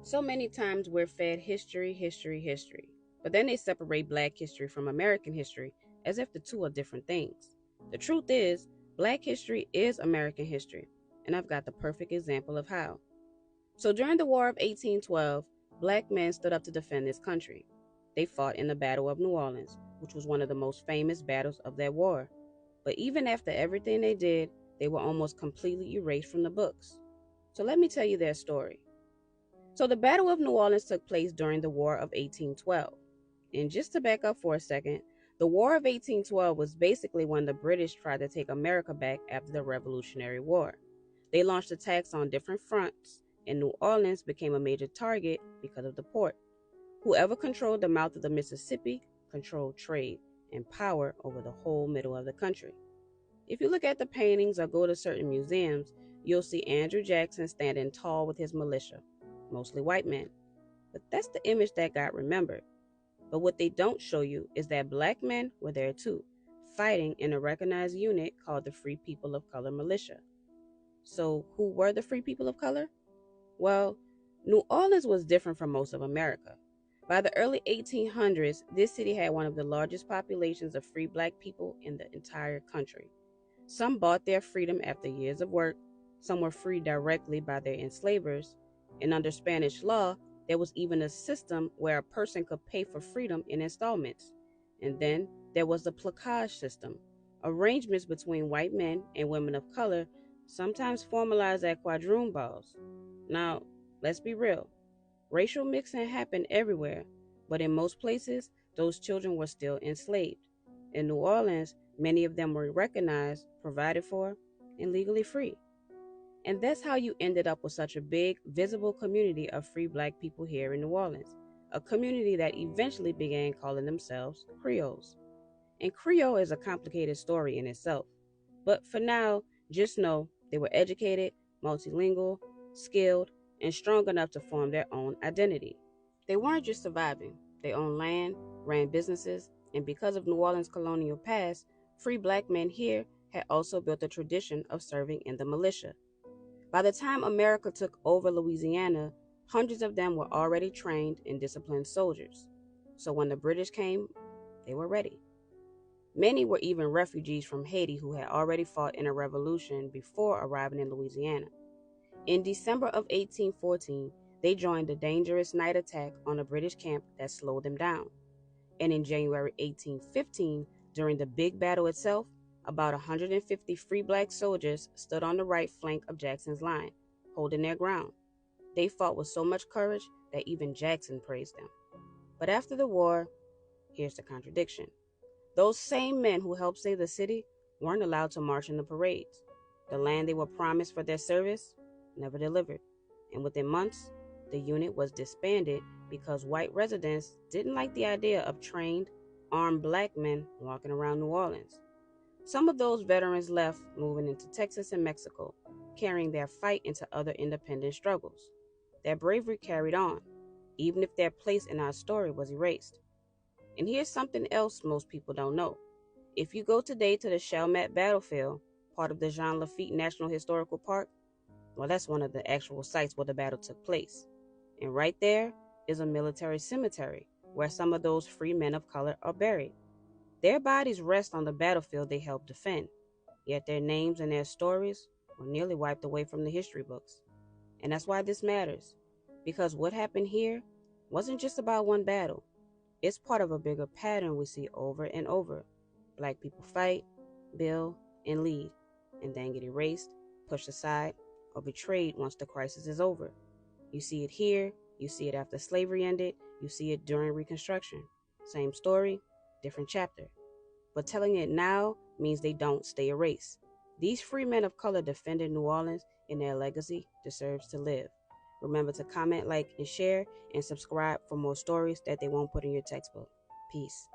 So many times we're fed history, history, history, but then they separate Black history from American history as if the two are different things. The truth is, Black history is American history, and I've got the perfect example of how. So during the War of 1812, Black men stood up to defend this country. They fought in the Battle of New Orleans, which was one of the most famous battles of that war. But even after everything they did, they were almost completely erased from the books. So let me tell you their story. So the Battle of New Orleans took place during the War of 1812. And just to back up for a second, the War of 1812 was basically when the British tried to take America back after the Revolutionary War. They launched attacks on different fronts, and New Orleans became a major target because of the port. Whoever controlled the mouth of the Mississippi controlled trade and power over the whole middle of the country. If you look at the paintings or go to certain museums, you'll see Andrew Jackson standing tall with his militia, mostly white men. But that's the image that got remembered. But what they don't show you is that Black men were there too, fighting in a recognized unit called the Free People of Color Militia. So, who were the Free People of Color? Well, New Orleans was different from most of America. By the early 1800s, this city had one of the largest populations of free Black people in the entire country. Some bought their freedom after years of work, some were freed directly by their enslavers, and under Spanish law, there was even a system where a person could pay for freedom in installments. And then there was the placage system, arrangements between white men and women of color, sometimes formalized at quadroon balls. Now, let's be real. Racial mixing happened everywhere, but in most places, those children were still enslaved. In New Orleans, many of them were recognized, provided for, and legally free. And that's how you ended up with such a big, visible community of free Black people here in New Orleans, a community that eventually began calling themselves Creoles. And Creole is a complicated story in itself. But for now, just know they were educated, multilingual, skilled, and strong enough to form their own identity. They weren't just surviving, they owned land, ran businesses, and because of New Orleans' colonial past, free Black men here had also built a tradition of serving in the militia. By the time America took over Louisiana, hundreds of them were already trained and disciplined soldiers. So when the British came, they were ready. Many were even refugees from Haiti who had already fought in a revolution before arriving in Louisiana. In December of 1814, they joined a dangerous night attack on a British camp that slowed them down. And in January 1815, during the big battle itself, about 150 free Black soldiers stood on the right flank of Jackson's line, holding their ground. They fought with so much courage that even Jackson praised them. But after the war, here's the contradiction. Those same men who helped save the city weren't allowed to march in the parades. The land they were promised for their service never delivered. And within months, the unit was disbanded because white residents didn't like the idea of trained, armed Black men walking around New Orleans. Some of those veterans left, moving into Texas and Mexico, carrying their fight into other independent struggles. Their bravery carried on, even if their place in our story was erased. And here's something else most people don't know. If you go today to the Chalmette Battlefield, part of the Jean Lafitte National Historical Park, well, that's one of the actual sites where the battle took place. And right there is a military cemetery where some of those free men of color are buried. Their bodies rest on the battlefield they helped defend, yet their names and their stories were nearly wiped away from the history books. And that's why this matters, because what happened here wasn't just about one battle. It's part of a bigger pattern we see over and over. Black people fight, build, and lead, and then get erased, pushed aside, or betrayed once the crisis is over. You see it here, you see it after slavery ended, you see it during Reconstruction. Same story, different chapter. But telling it now means they don't stay erased. These free men of color defended New Orleans, and their legacy deserves to live. Remember to comment, like, and share, and subscribe for more stories that they won't put in your textbook. Peace.